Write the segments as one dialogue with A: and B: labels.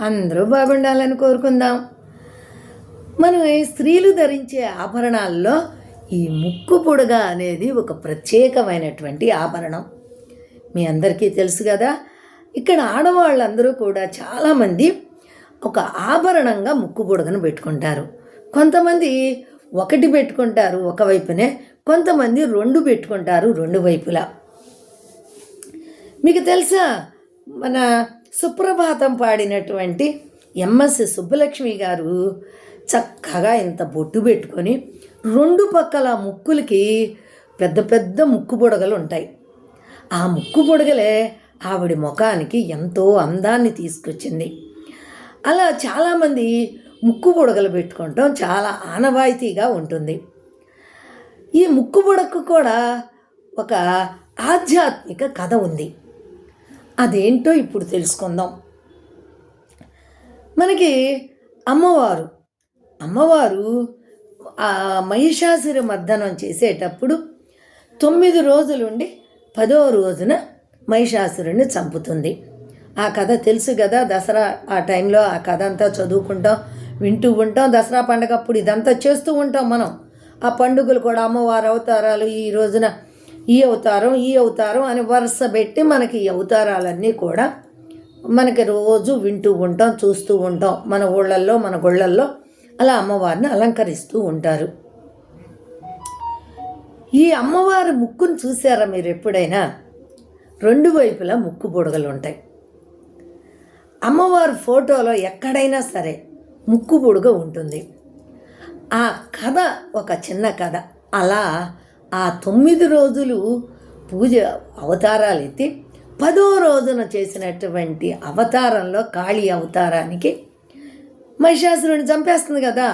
A: అందరూ బాగుండాలని కోరుకుందాం. మనం స్త్రీలు ధరించే ఆభరణాల్లో ఈ ముక్కు పుడగ అనేది ఒక ప్రత్యేకమైనటువంటి ఆభరణం. మీ అందరికీ తెలుసు కదా. ఇక్కడ ఆడవాళ్ళందరూ కూడా చాలామంది ఒక ఆభరణంగా ముక్కు పుడగను పెట్టుకుంటారు. కొంతమంది ఒకటి పెట్టుకుంటారు ఒకవైపునే, కొంతమంది రెండు పెట్టుకుంటారు రెండు వైపులా. మీకు తెలుసా, మన సుప్రభాతం పాడినటువంటి ఎంఎస్ సుబ్బలక్ష్మి గారు చక్కగా ఇంత బొట్టు పెట్టుకొని రెండు పక్కల ముక్కులకి పెద్ద పెద్ద ముక్కు బుడగలు ఉంటాయి. ఆ ముక్కు బుడగలే ఆవిడ ముఖానికి ఎంతో అందాన్ని తీసుకొచ్చింది. అలా చాలామంది ముక్కు బుడగలు పెట్టుకోవటం చాలా ఆనవాయితీగా ఉంటుంది. ఈ ముక్కు బుడగకు కూడా ఒక ఆధ్యాత్మిక కథ ఉంది. అదేంటో ఇప్పుడు తెలుసుకుందాం. మనకి అమ్మవారు ఆ మహిషాసుర మర్దనం చేసేటప్పుడు 9 రోజులుండి 10వ రోజున మహిషాసురుని చంపుతుంది. ఆ కథ తెలుసు కదా. దసరా ఆ టైంలో ఆ కథ అంతా చదువుకుంటాం, వింటూ ఉంటాం. దసరా పండగ అప్పుడు ఇదంతా చేస్తూ ఉంటాం మనం. ఆ పండుగలు కూడా అమ్మవారి అవతారాలు, ఈ రోజున ఈ అవతారం అని వరుస పెట్టి మనకి ఈ అవతారాలన్నీ కూడా మనకి రోజు వింటూ ఉంటాం, చూస్తూ ఉంటాం. మన ఊళ్ళల్లో మన గుళ్ళల్లో అలా అమ్మవారిని అలంకరిస్తూ ఉంటారు. ఈ అమ్మవారి ముక్కును చూసారా మీరు ఎప్పుడైనా? రెండు వైపులా ముక్కు బుడగలు ఉంటాయి. అమ్మవారి ఫోటోలో ఎక్కడైనా సరే ముక్కు బుడగ ఉంటుంది. ఆ కథ ఒక చిన్న కథ. అలా ఆ 9 రోజులు పూజ అవతారాలు ఎత్తి 10వ రోజున చేసినటువంటి అవతారంలో కాళీ అవతారానికి మహిషాసురుని చంపేస్తుంది కదా.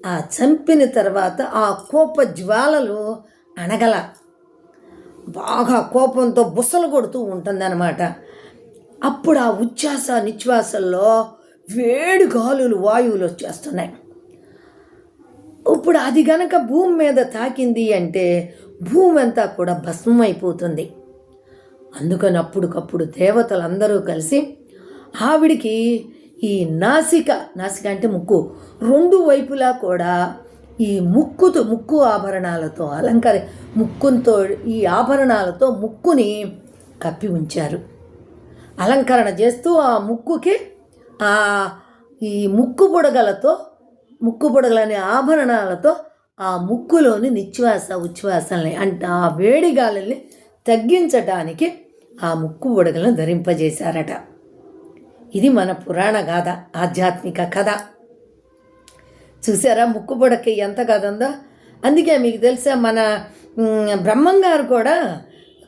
A: ఆ చంపిన తర్వాత ఆ కోప జ్వాలలు అనగల బాగా కోపంతో బుసలు కొడుతూ ఉంటుందన్నమాట. అప్పుడు ఆ ఉచ్ఛ్వాస నిశ్వాసల్లో వేడి గాలులు వాయువులు వచ్చేస్తున్నాయి. ఇప్పుడు అది గనక భూమి మీద తాకింది అంటే భూమి అంతా కూడా భస్మమైపోతుంది. అందుకని అప్పటికప్పుడు దేవతలందరూ కలిసి ఆవిడికి ఈ నాసిక అంటే ముక్కు, రెండు వైపులా కూడా ఈ ముక్కు ఆభరణాలతో ముక్కుతో ఈ ఆభరణాలతో ముక్కుని కప్పి ఉంచారు. అలంకరణ చేస్తూ ఆ ముక్కుకి ఈ ముక్కు బుడగలనే ఆభరణాలతో ఆ ముక్కులోని ఉచ్ఛ్వాసల్ని అంటే ఆ వేడిగాలని తగ్గించటానికి ఆ ముక్కు బుడగలను ధరింపజేశారట. ఇది మన పురాణ గాథ, ఆధ్యాత్మిక కథ. చూసారా ముక్కు బుడగకి ఎంత కథ ఉందో. అందుకే మీకు తెలుసా, మన బ్రహ్మంగారు కూడా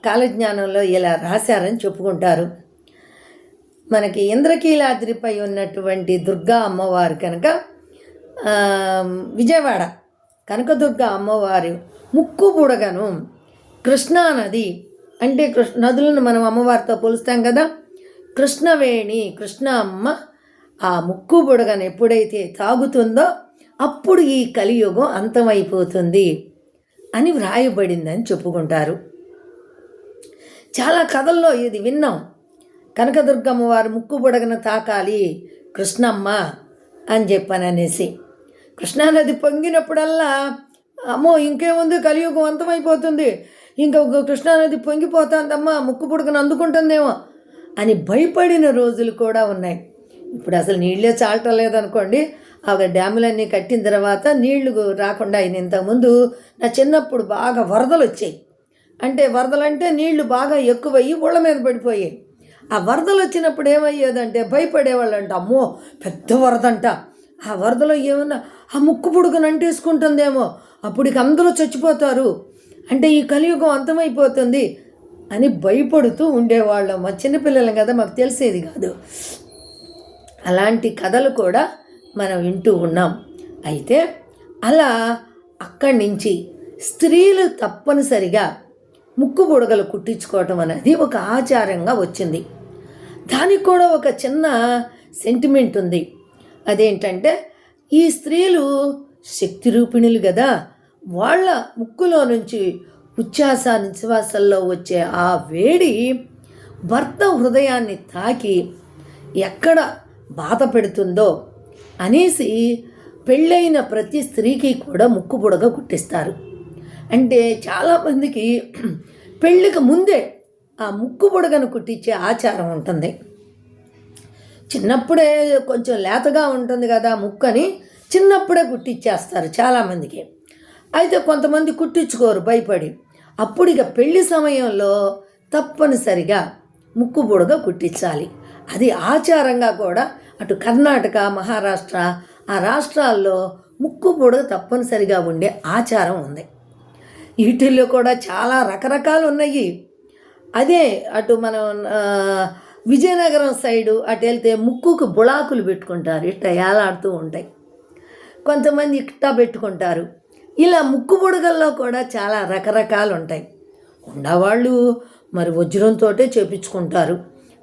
A: కాలజ్ఞానంలో ఇలా రాశారని చెప్పుకుంటారు. మనకి ఇంద్రకీలాద్రిపై ఉన్నటువంటి దుర్గా అమ్మవారు కనుక విజయవాడ కనకదుర్గ అమ్మవారి ముక్కు బుడగను కృష్ణానది అంటే నదులను మనం అమ్మవారితో పోలుస్తాం కదా. కృష్ణవేణి కృష్ణ అమ్మ ఆ ముక్కు బుడగను ఎప్పుడైతే తాగుతుందో అప్పుడు ఈ కలియుగం అంతమైపోతుంది అని వ్రాయబడిందని చెప్పుకుంటారు. చాలా కథల్లో ఇది విన్నాం. కనకదుర్గమ్మ వారు ముక్కు బుడగను తాకాలి కృష్ణమ్మ అని చెప్పననేసి. కృష్ణానది పొంగినప్పుడల్లా అమ్మో ఇంకేముంది కలియుగం అంతమైపోతుంది, ఇంకా కృష్ణానది పొంగిపోతుందమ్మా, ముక్కు బుడగను అందుకుంటుందేమో అని భయపడిన రోజులు కూడా ఉన్నాయి. ఇప్పుడు అసలు నీళ్ళే చాలటం లేదనుకోండి. ఆ డ్యాములన్నీ కట్టిన తర్వాత నీళ్లు రాకుండా అయిన. ఇంతకుముందు నా చిన్నప్పుడు బాగా వరదలు వచ్చాయి. వరదలంటే నీళ్లు బాగా ఎక్కువయ్యి ఊళ్ళ మీద పడిపోయాయి. ఆ వరదలు వచ్చినప్పుడు ఏమయ్యేదంటే భయపడేవాళ్ళంట, అమ్మో పెద్ద వరదంట, ఆ వరదలో ఏమన్నా ఆ ముక్కు పుడుకుని అంటేసుకుంటుందేమో, అప్పటికి అందరూ చచ్చిపోతారు, ఈ కలియుగం అంతమైపోతుంది అని భయపడుతూ ఉండేవాళ్ళం. మా చిన్నపిల్లలం కదా, మాకు తెలిసేది కాదు. అలాంటి కథలు కూడా మనం వింటూ ఉన్నాం. అయితే అలా అక్కడి నుంచి స్త్రీలు తప్పనిసరిగా ముక్కు బుడగలు కుట్టించుకోవటం అనేది ఒక ఆచారంగా వచ్చింది. దానికి కూడా ఒక చిన్న సెంటిమెంట్ ఉంది. అదేంటంటే ఈ స్త్రీలు శక్తి రూపిణులు కదా, వాళ్ళ ముక్కులో నుంచి నిశ్వాసల్లో వచ్చే ఆ వేడి భర్త హృదయాన్ని తాకి ఎక్కడ బాధ పెడుతుందో అనేసి పెళ్ళైన ప్రతి స్త్రీకి కూడా ముక్కు పుడక కుట్టిస్తారు. అంటే చాలామందికి పెళ్ళికి ముందే ఆ ముక్కు పుడకను కుట్టించే ఆచారం ఉంటుంది. చిన్నప్పుడే కొంచెం లేతగా ఉంటుంది కదా ముక్కని, చిన్నప్పుడే కుట్టించేస్తారు చాలామందికి. అయితే కొంతమంది కుట్టించుకోరు భయపడి. అప్పుడు ఇక పెళ్లి సమయంలో తప్పనిసరిగా ముక్కు బుడగ కుట్టించాలి. అది ఆచారంగా కూడా అటు కర్ణాటక, మహారాష్ట్ర ఆ రాష్ట్రాల్లో ముక్కు బుడగ తప్పనిసరిగా ఉండే ఆచారం ఉంది. వీటిల్లో కూడా చాలా రకరకాలు ఉన్నాయి. అదే అటు మనం విజయనగరం సైడు అటు వెళ్తే ముక్కుకు బుళాకులు పెట్టుకుంటారు, ఇట్ట ఏలాడుతూ ఉంటాయి. కొంతమంది ఇట్టా పెట్టుకుంటారు. ఇలా ముక్కు బుడగల్లో కూడా చాలా రకరకాలు ఉంటాయి. ఉన్నవాళ్ళు మరి వజ్రంతో చేపించుకుంటారు,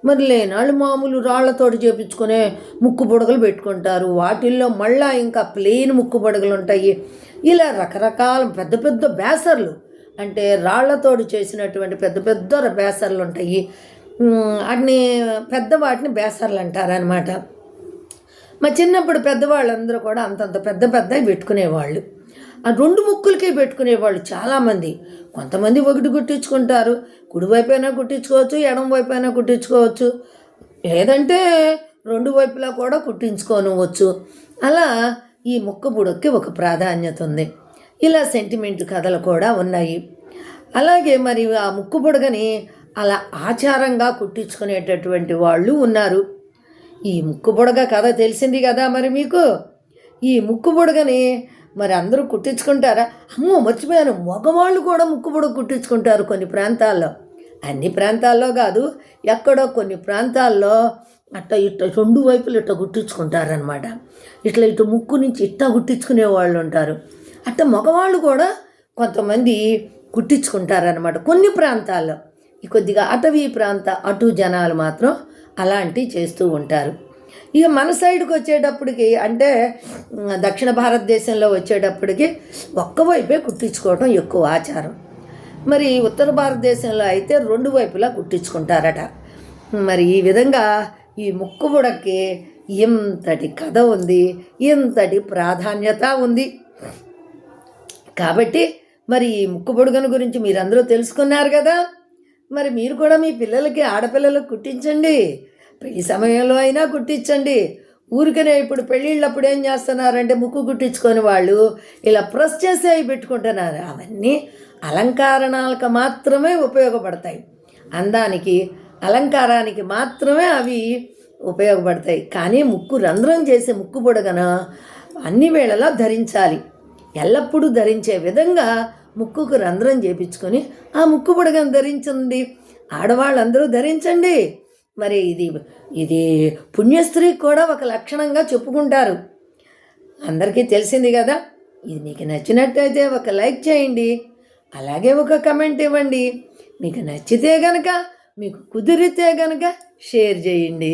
A: మరి లేనాళ్ళు మామూలు రాళ్లతోటి చేపించుకునే ముక్కు బుడగలు పెట్టుకుంటారు. వాటిల్లో మళ్ళా ఇంకా ప్లెయిన్ ముక్కు బుడగలు ఉంటాయి. ఇలా రకరకాల పెద్ద పెద్ద బేసర్లు, అంటే రాళ్లతోటి చేసినటువంటి పెద్ద పెద్ద బేసర్లు ఉంటాయి. వాటిని వాటిని బేసర్లు అంటారనమాట. మా చిన్నప్పుడు పెద్దవాళ్ళందరూ కూడా అంతంత పెద్ద పెద్దవి పెట్టుకునేవాళ్ళు. ఆ రెండు ముక్కులకే పెట్టుకునేవాళ్ళు చాలామంది. కొంతమంది ఒకటి కుట్టించుకుంటారు, కుడివైపైనా కుట్టించుకోవచ్చు, ఎడమ వైపైనా కుట్టించుకోవచ్చు, లేదంటే రెండు వైపులా కూడా కుట్టించుకోనవచ్చు. అలా ఈ ముక్కు బుడక్కి ఒక ప్రాధాన్యత ఉంది. ఇలా సెంటిమెంట్ కథలు కూడా ఉన్నాయి. అలాగే మరి ఆ ముక్కు బుడగని అలా ఆచారంగా కుట్టించుకునేటటువంటి వాళ్ళు ఉన్నారు. ఈ ముక్కు బుడగ కథ తెలిసింది కదా మరి మీకు. ఈ ముక్కు బుడగని మరి అందరూ కుట్టించుకుంటారా? అమ్మో మర్చిపోయాను, మగవాళ్ళు కూడా ముక్కు బుడగ కుట్టించుకుంటారు కొన్ని ప్రాంతాల్లో. అన్ని ప్రాంతాల్లో కాదు, ఎక్కడో కొన్ని ప్రాంతాల్లో ఇట్ట రెండు వైపులు ఇట్ట కుట్టించుకుంటారనమాట. ఇటు ముక్కు నుంచి ఇట్ట కుట్టించుకునే వాళ్ళు ఉంటారు. మగవాళ్ళు కూడా కొంతమంది కుట్టించుకుంటారనమాట కొన్ని ప్రాంతాల్లో. కొద్దిగా అటవీ ప్రాంత అటు జనాలు మాత్రం అలాంటివి చేస్తూ ఉంటారు. ఇక మన సైడ్కి వచ్చేటప్పటికి, అంటే దక్షిణ భారతదేశంలో వచ్చేటప్పటికి ఒక్కవైపే కుట్టించుకోవటం ఎక్కువ ఆచారం. మరి ఉత్తర భారతదేశంలో అయితే రెండు వైపులా కుట్టించుకుంటారట. మరి ఈ విధంగా ఈ ముక్కు బుడక్కి ఇంతటి కథ ఉంది, ఇంతటి ప్రాధాన్యత ఉంది. కాబట్టి మరి ఈ ముక్కు బుడగను గురించి మీరందరూ తెలుసుకున్నారు కదా. మరి మీరు కూడా మీ పిల్లలకి, ఆడపిల్లలకు కుట్టించండి. పెళ్లి సమయంలో అయినా కుట్టించండి. ఊరికనే ఇప్పుడు పెళ్ళిళ్ళప్పుడు ఏం చేస్తున్నారంటే ముక్కు కుట్టించుకొని వాళ్ళు ఇలా ప్రెస్ చేసి అవి పెట్టుకుంటున్నారు. అవన్నీ అలంకరణలకు మాత్రమే ఉపయోగపడతాయి, అందానికి అలంకారానికి మాత్రమే అవి ఉపయోగపడతాయి. కానీ ముక్కు రంధ్రం చేసే ముక్కు బుడగన అన్ని వేళలా ధరించాలి. ఎల్లప్పుడూ ధరించే విధంగా ముక్కుకు రంధ్రం చేపించుకొని ఆ ముక్కు బుడగను ధరించండి. ఆడవాళ్ళందరూ ధరించండి. మరి ఇది పుణ్యస్త్రీకి కూడా ఒక లక్షణంగా చెప్పుకుంటారు. అందరికీ తెలిసింది కదా. ఇది మీకు నచ్చినట్టయితే ఒక లైక్ చేయండి, అలాగే ఒక కమెంట్ ఇవ్వండి. మీకు నచ్చితే గనక, మీకు కుదిరితే గనక షేర్ చేయండి.